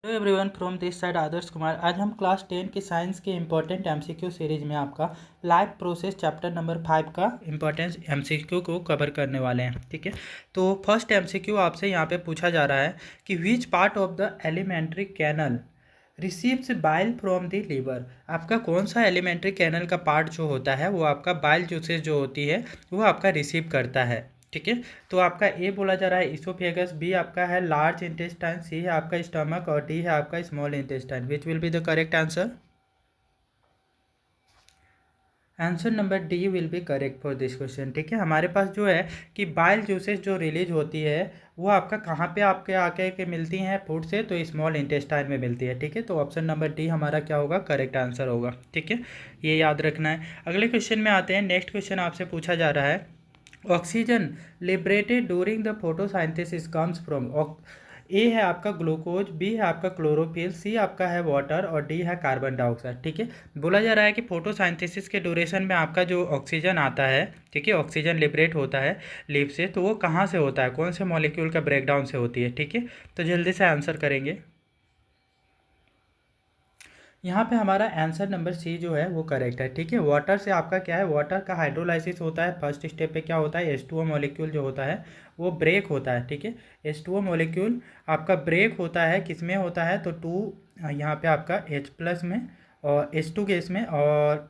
Hello everyone, from this side Adarsh Kumar. आज हम class 10 की साइंस के इम्पोर्टेंट एमसीक्यू सीरीज में आपका लाइफ प्रोसेस चैप्टर नंबर 5 का इम्पोर्टेंस एमसीक्यू को कवर करने वाले हैं। ठीक है, तो फर्स्ट एमसीक्यू आपसे यहाँ पे पूछा जा रहा है कि which part of the alimentary canal receives bile from the liver. आपका कौन सा एलिमेंट्री कैनल का पार्ट जो होता है वो आपका बाइल जूसेस जो होती है वो आपका रिसीव करता है। ठीक है, तो आपका ए बोला जा रहा है इसोफेगस, बी आपका है लार्ज इंटेस्टाइन, सी है आपका स्टमक और डी है आपका small intestine. Which will be the correct answer? Answer number D will be correct for this question. ठीक है, हमारे पास जो है कि बाइल जूसेस जो रिलीज होती है वो आपका कहाँ पे आपके आके के मिलती हैं फूड से, तो स्मॉल इंटेस्टाइन में मिलती है। ठीक है, तो ऑप्शन नंबर डी हमारा क्या होगा, करेक्ट आंसर होगा। ठीक है, ये याद रखना है। अगले क्वेश्चन में आते हैं। नेक्स्ट क्वेश्चन आपसे पूछा जा रहा है oxygen liberated during the photosynthesis comes from. A है आपका ग्लूकोज, बी है आपका क्लोरोफिल, सी आपका है वाटर और डी है कार्बन डाइऑक्साइड। ठीक है, बोला जा रहा है कि फोटोसाइंथेसिस के ड्यूरेशन में आपका जो ऑक्सीजन आता है, ठीक है, ऑक्सीजन लिबरेट होता है लीफ से, तो वो कहाँ से होता है, कौन से मॉलिक्यूल का ब्रेकडाउन से होती है। ठीक है, तो जल्दी से आंसर करेंगे। यहाँ पे हमारा आंसर नंबर सी जो है वो करेक्ट है। ठीक है, वाटर से आपका क्या है, वाटर का हाइड्रोलाइसिस होता है। फर्स्ट स्टेप पे क्या होता है, H2O मॉलिक्यूल जो होता है वो ब्रेक होता है। ठीक है, H2O मॉलिक्यूल आपका ब्रेक होता है, किस में होता है, तो टू यहाँ पे आपका H+ में और H2 गैस में और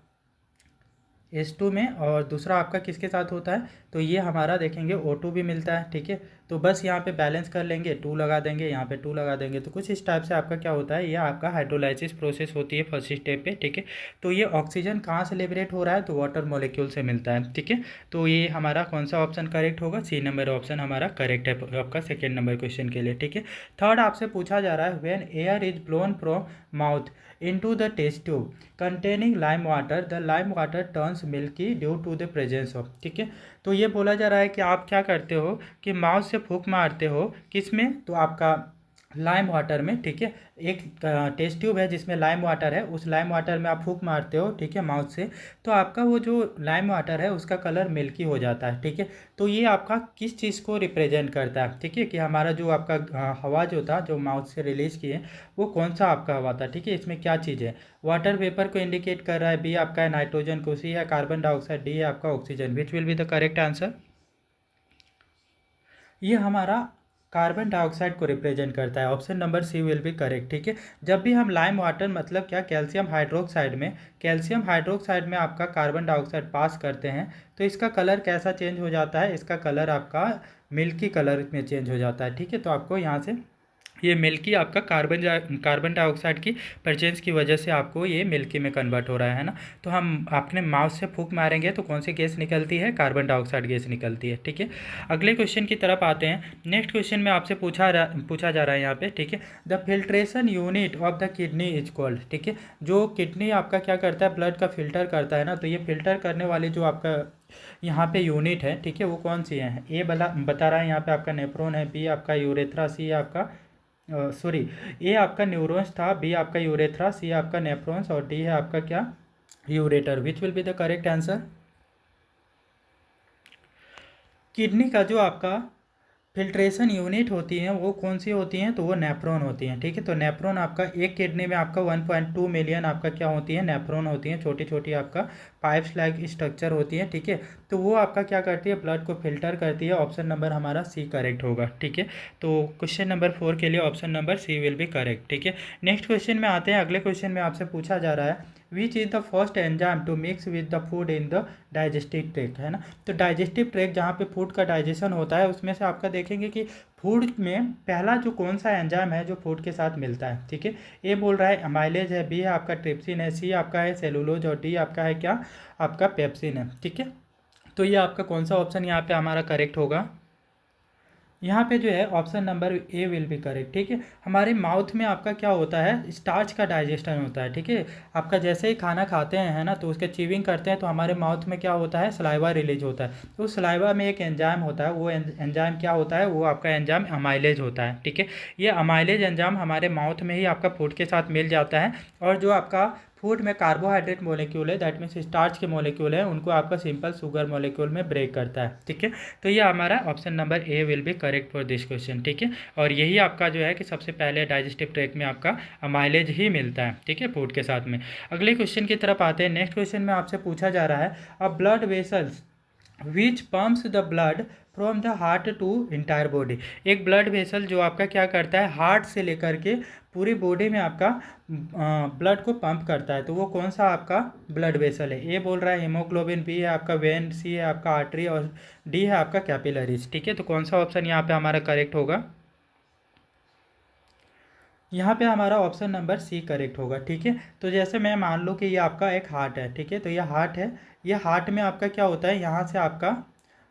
H2 में, और दूसरा आपका किसके साथ होता है, तो ये हमारा देखेंगे O2 भी मिलता है। ठीक है, तो बस यहाँ पे बैलेंस कर लेंगे, 2 लगा देंगे, यहाँ पे 2 लगा देंगे, तो कुछ इस टाइप से आपका क्या होता है, ये आपका हाइड्रोलाइसिस प्रोसेस होती है फर्स्ट स्टेप पे। ठीक है, तो ये ऑक्सीजन कहाँ से लिबरेट हो रहा है, तो वाटर मॉलिक्यूल से मिलता है। ठीक है, तो ये हमारा कौन सा ऑप्शन करेक्ट होगा, सी नंबर ऑप्शन हमारा करेक्ट है आपका सेकेंड नंबर क्वेश्चन के लिए। ठीक है, थर्ड आपसे पूछा जा रहा है when air is blown from mouth into the test tube containing lime water, the lime water turns milky due to the presence of। ठीक है, तो ये बोला जा रहा है कि आप क्या करते हो कि माउथ से फूंक मारते हो किस में, तो आपका लाइम वाटर में। ठीक है, एक टेस्ट ट्यूब है जिसमें लाइम वाटर है, उस लाइम वाटर में आप फूंक मारते हो, ठीक है, माउथ से, तो आपका वो जो लाइम वाटर है उसका कलर मिल्की हो जाता है। ठीक है, तो ये आपका किस चीज़ को रिप्रेजेंट करता है, ठीक है, कि हमारा जो आपका हवा जो था जो माउथ से रिलीज किए वो कौन सा आपका हवा था। ठीक है, इसमें क्या चीज़ है, वाटर वेपर को इंडिकेट कर रहा है, बी आपका है नाइट्रोजन को, सी है कार्बन डाइऑक्साइड, डी है आपका oxygen. Which will be the correct answer? ये हमारा कार्बन डाइऑक्साइड को रिप्रेजेंट करता है। Option number C will be correct. ठीक है, जब भी हम लाइम वाटर मतलब क्या, कैल्शियम हाइड्रोक्साइड में आपका कार्बन डाइऑक्साइड पास करते हैं तो इसका कलर कैसा चेंज हो जाता है, इसका कलर आपका मिल्की कलर में चेंज हो जाता है। ठीक है, तो आपको यहाँ से ये मिल्की आपका कार्बन डाइऑक्साइड की प्रेजेंस की वजह से आपको ये मिल्की में कन्वर्ट हो रहा है ना। तो हम अपने माउथ से फूंक मारेंगे तो कौन सी गैस निकलती है, कार्बन डाइऑक्साइड गैस निकलती है। ठीक है, अगले क्वेश्चन की तरफ आते हैं। नेक्स्ट क्वेश्चन में आपसे पूछा जा रहा है यहाँ पे। ठीक है, the filtration unit of the kidney is called. ठीक है, जो किडनी आपका क्या करता है, ब्लड का फिल्टर करता है ना, तो ये फिल्टर करने वाली जो आपका यहाँ पे यूनिट है, ठीक है, वो कौन सी है, ए बता रहा है यहाँ पे आपका नेफ्रॉन है, बी आपका यूरेथ्रा, सी आपका सॉरी, ए आपका न्यूरॉन्स था, बी आपका यूरेथ्रा, सी आपका नेफ्रॉन्स और डी है आपका क्या, ureter. Which will be the correct answer? Kidney का जो आपका फिल्ट्रेशन यूनिट होती हैं वो कौन सी होती हैं, तो वो नेफ्रॉन होती हैं। ठीक है, तो नेफ्रॉन आपका एक किडनी में आपका 1.2 मिलियन आपका क्या होती है, नेफ्रॉन होती हैं, छोटी छोटी आपका पाइप्स लाइक स्ट्रक्चर होती हैं। ठीक है, तो वो आपका क्या करती है, ब्लड को फिल्टर करती है। ऑप्शन नंबर हमारा सी करेक्ट होगा। ठीक है, तो क्वेश्चन नंबर 4 के लिए option number C will be correct. ठीक है, नेक्स्ट क्वेश्चन में आते हैं। अगले क्वेश्चन में आपसे पूछा जा रहा है which is the first enzyme to mix with the food in the digestive tract, है ना। तो डाइजेस्टिव ट्रैक्ट जहाँ पे फूड का डाइजेशन होता है उसमें से आपका देखेंगे कि फूड में पहला जो कौन सा एंजाइम है जो फूड के साथ मिलता है। ठीक है, ए बोल रहा है अमाइलेज है, बी है आपका ट्रिप्सिन है, सी आपका है सेलुलोज और डी आपका है क्या, आपका पेप्सिन है। ठीक है, तो ये आपका कौन सा ऑप्शन यहाँ पे हमारा करेक्ट होगा, यहाँ पे जो है option number A will be correct. ठीक है, हमारे माउथ में आपका क्या होता है, स्टार्च का डाइजेशन होता है। ठीक है, आपका जैसे ही खाना खाते हैं है ना, तो उसके चीविंग करते हैं तो हमारे माउथ में क्या होता है, सलाइवा रिलीज होता है। तो सलाइवा में एक एंजाइम होता है, वो एंजाइम क्या होता है, वो आपका एंजाइम अमाइलेज होता है। ठीक है, ये अमाइलेज एंजाइम हमारे माउथ में ही आपका फूड के साथ मिल जाता है और जो आपका फूड में कार्बोहाइड्रेट मोलिक्यूल है, दैट मीन्स स्टार्च के मोलिक्यूल है, उनको आपका सिंपल शुगर मोलिक्यूल में ब्रेक करता है, ठीक है। तो ये हमारा option number A will be correct for this question, ठीक है। और यही आपका जो है कि सबसे पहले डाइजेस्टिव ट्रैक्ट में आपका माइलेज ही मिलता है, ठीक है, फूड के साथ में। अगले क्वेश्चन की तरफ आते हैं। नेक्स्ट क्वेश्चन में आपसे पूछा जा रहा है, a blood vessels which pumps the blood from the heart to entire body. एक ब्लड वेसल जो आपका क्या करता है, हार्ट से लेकर के पूरी बॉडी में आपका ब्लड को पंप करता है, तो वो कौन सा आपका ब्लड वेसल है। ए बोल रहा है हीमोग्लोबिन, बी है आपका वेन, सी है आपका आर्टरी और डी है आपका कैपिलरीज, ठीक है। तो कौन सा ऑप्शन यहाँ पे हमारा करेक्ट होगा। यहाँ पे हमारा ऑप्शन नंबर सी करेक्ट होगा, ठीक है। तो जैसे मैं मान लो कि ये आपका एक हार्ट है, ठीक है, तो ये हार्ट है, ये हार्ट में आपका क्या होता है, यहाँ से आपका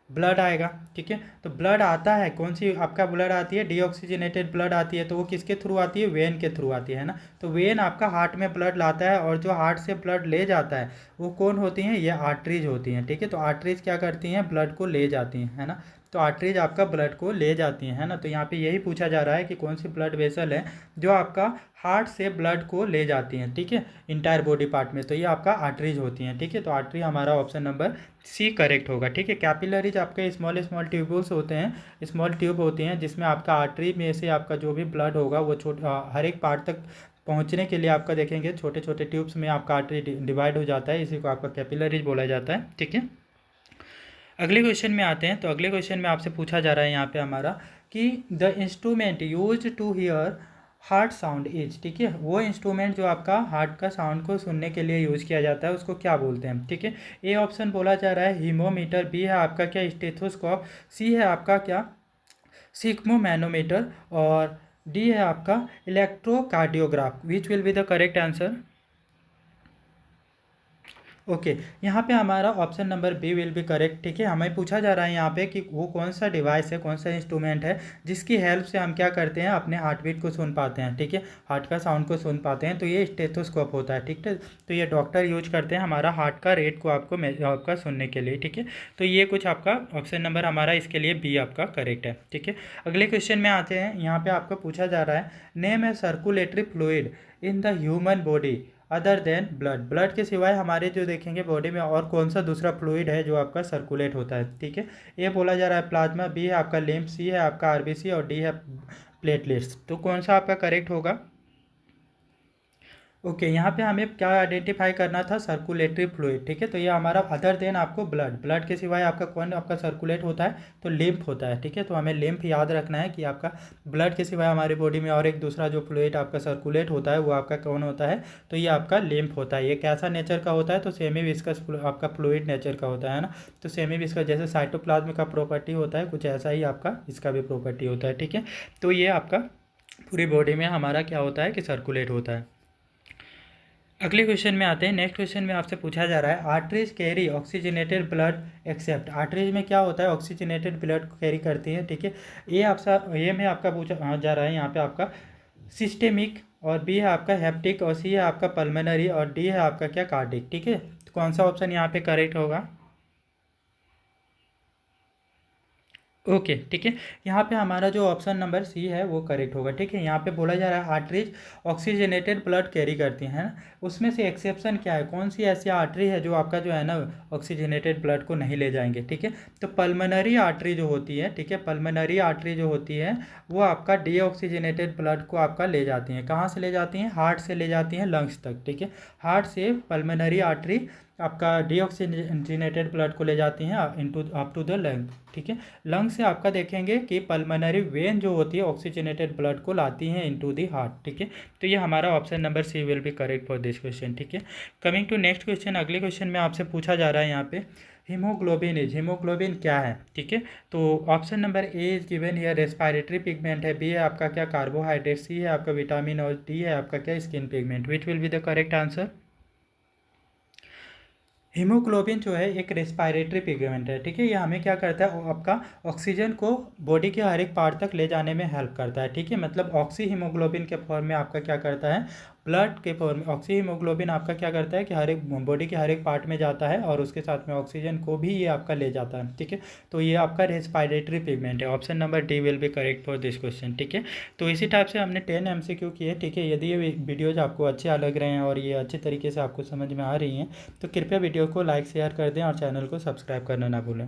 ब्लड आएगा, ठीक है। तो ब्लड आता है, कौन सी आपका ब्लड आती है, डीऑक्सीजनेटेड ब्लड आती है, तो वो किसके थ्रू आती है, वेन के थ्रू आती है ना। तो वेन आपका हार्ट में ब्लड लाता है और जो हार्ट से ब्लड ले जाता है वो कौन होती हैं, ये आर्टरीज होती हैं, ठीक है। तो आर्टरीज क्या करती हैं, ब्लड को ले जाती हैं, है ना। तो आर्टरीज आपका ब्लड को ले जाती हैं, है ना। तो यहाँ पे यही पूछा जा रहा है कि कौन सी ब्लड वेसल है जो आपका हार्ट से ब्लड को ले जाती हैं, ठीक है, इंटायर बॉडी पार्ट में। तो ये आपका आर्टरीज होती हैं, ठीक है। तो आर्टरी हमारा ऑप्शन नंबर सी करेक्ट होगा, ठीक है। कैपिलरीज आपके स्मॉल स्मॉल ट्यूब्यूल्स होते हैं, स्मॉल ट्यूब होती हैं, जिसमें आपका आर्टरी में से आपका जो भी ब्लड होगा वो हर एक पार्ट तक पहुंचने के लिए आपका देखेंगे छोटे छोटे ट्यूब्स में आपका आर्टरी डिवाइड हो जाता है, इसी को आपका कैपिलरीज बोला जाता है, ठीक है। अगले क्वेश्चन में आते हैं। तो अगले क्वेश्चन में आपसे पूछा जा रहा है यहाँ पे हमारा कि the instrument use to hear heart sound is, ठीक है, वो इंस्ट्रूमेंट जो आपका हार्ट का साउंड को सुनने के लिए यूज़ किया जाता है उसको क्या बोलते हैं, ठीक है। ए ऑप्शन बोला जा रहा है हीमोमीटर, बी है आपका क्या स्टेथोस्कोप, सी है आपका क्या सिग्मोमैनोमीटर और डी है आपका electrocardiograph. Which will be the correct answer. Okay यहाँ पे हमारा option number B will be correct, ठीक है। हमें पूछा जा रहा है यहाँ पे कि वो कौन सा डिवाइस है, कौन सा इंस्ट्रूमेंट है जिसकी हेल्प से हम क्या करते हैं, अपने हार्ट बीट को सुन पाते हैं, ठीक है, हार्ट का साउंड को सुन पाते हैं। तो ये स्टेथोस्कोप होता है, ठीक है। तो ये डॉक्टर यूज करते हैं हमारा हार्ट का रेट को आपका सुनने के लिए, ठीक है। तो ये कुछ आपका ऑप्शन नंबर हमारा इसके लिए बी आपका करेक्ट है, ठीक है। अगले क्वेश्चन में आते हैं। यहाँ पे आपको पूछा जा रहा है, name A circulatory fluid in the human body other than blood. Blood के सिवाय हमारे जो देखेंगे बॉडी में और कौन सा दूसरा फ्लूइड है जो आपका सर्कुलेट होता है, ठीक है। ये बोला जा रहा है प्लाज्मा, बी है आपका लिम्फ, सी है आपका आरबीसी और डी है प्लेटलेट्स। तो कौन सा आपका करेक्ट होगा। ओके यहाँ पे हमें क्या आइडेंटिफाई करना था, सर्कुलेटरी फ्लूइड, ठीक है। तो ये हमारा अदर देन आपको ब्लड के सिवाय आपका कौन आपका सर्कुलेट होता है, तो लिम्फ होता है, ठीक है। तो हमें लिम्फ याद रखना है कि आपका ब्लड के सिवाय हमारी बॉडी में और एक दूसरा जो फ्लूइड आपका सर्कुलेट होता है वो आपका कौन होता है, तो ये आपका लिम्फ होता है। ये कैसा नेचर का होता है, तो सेमी विस्कस आपका फ्लूइड नेचर का होता है ना। तो सेमी विस्कस जैसे साइटोप्लाज्म का प्रॉपर्टी होता है कुछ ऐसा ही आपका इसका भी प्रॉपर्टी होता है, ठीक है। तो ये आपका पूरी बॉडी में हमारा क्या होता है कि सर्कुलेट होता है। अगले क्वेश्चन में आते हैं। नेक्स्ट क्वेश्चन में आपसे पूछा जा रहा है, arteries carry oxygenated blood except. Arteries में क्या होता है, ऑक्सीजनेटेड ब्लड को कैरी करती है, ठीक है। ये में आपका पूछा जा रहा है यहाँ पे आपका सिस्टेमिक और बी है आपका हेप्टिक और सी है आपका पल्मोनरी और डी है आपका क्या कार्डिक, ठीक है। तो कौन सा ऑप्शन यहाँ पे करेक्ट होगा। ओके ठीक है, यहाँ पे हमारा जो ऑप्शन नंबर सी है वो करेक्ट होगा, ठीक है। यहाँ पे बोला जा रहा है आर्टरीज ऑक्सीजनेटेड ब्लड कैरी करती हैं ना, उसमें से एक्सेप्शन क्या है, कौन सी ऐसी आर्टरी है जो आपका जो है ना ऑक्सीजनेटेड ब्लड को नहीं ले जाएंगे, ठीक है। तो पल्मोनरी आर्टरी जो होती है, ठीक है, पल्मोनरी आर्टरी जो होती है वो आपका डीऑक्सीजनेटेड ब्लड को आपका ले जाती हैं, कहाँ से ले जाती हैं, हार्ट से ले जाती हैं लंग्स तक, ठीक है। हार्ट से पल्मोनरी आर्टरी आपका डीऑक्सीजनेटेड ब्लड को ले जाती हैं into up to the lung, ठीक है। लंग से आपका देखेंगे कि पल्मोनरी वेन जो होती है ऑक्सीजनेटेड ब्लड को लाती हैं इनटू द हार्ट, ठीक है। तो ये हमारा option number C will be correct for this question, ठीक है। कमिंग टू नेक्स्ट क्वेश्चन, अगले क्वेश्चन में आपसे पूछा जा रहा है यहाँ पे हीमोग्लोबिन क्या है, ठीक है। तो option number A is given here respiratory pigment है, बी है आपका क्या कार्बोहाइड्रेट, सी है आपका विटामिन और डी है आपका क्या skin pigment. Which will be the correct answer. Haemoglobin जो है एक रेस्पिरेटरी पिगमेंट है, ठीक है। ये हमें क्या करता है, आपका ऑक्सीजन को बॉडी के हर एक पार्ट तक ले जाने में हेल्प करता है, ठीक है। मतलब ऑक्सी हीमोग्लोबिन के फॉर्म में आपका क्या करता है, ब्लड के फॉर्म ऑक्सी हीमोग्लोबिन आपका क्या करता है कि हर एक बॉडी के हर एक पार्ट में जाता है और उसके साथ में ऑक्सीजन को भी ये आपका ले जाता है, ठीक है। तो ये आपका रेस्पिरेटरी पिगमेंट है। Option number D will be correct for this question, ठीक है। तो इसी टाइप से हमने 10 MCQ किए, ठीक है। यदि ये वीडियोज़ आपको अच्छे लग रहे हैं और ये अच्छे तरीके से आपको समझ में आ रही हैं तो कृपया वीडियो को लाइक शेयर कर दें और चैनल को सब्सक्राइब करना ना भूलें।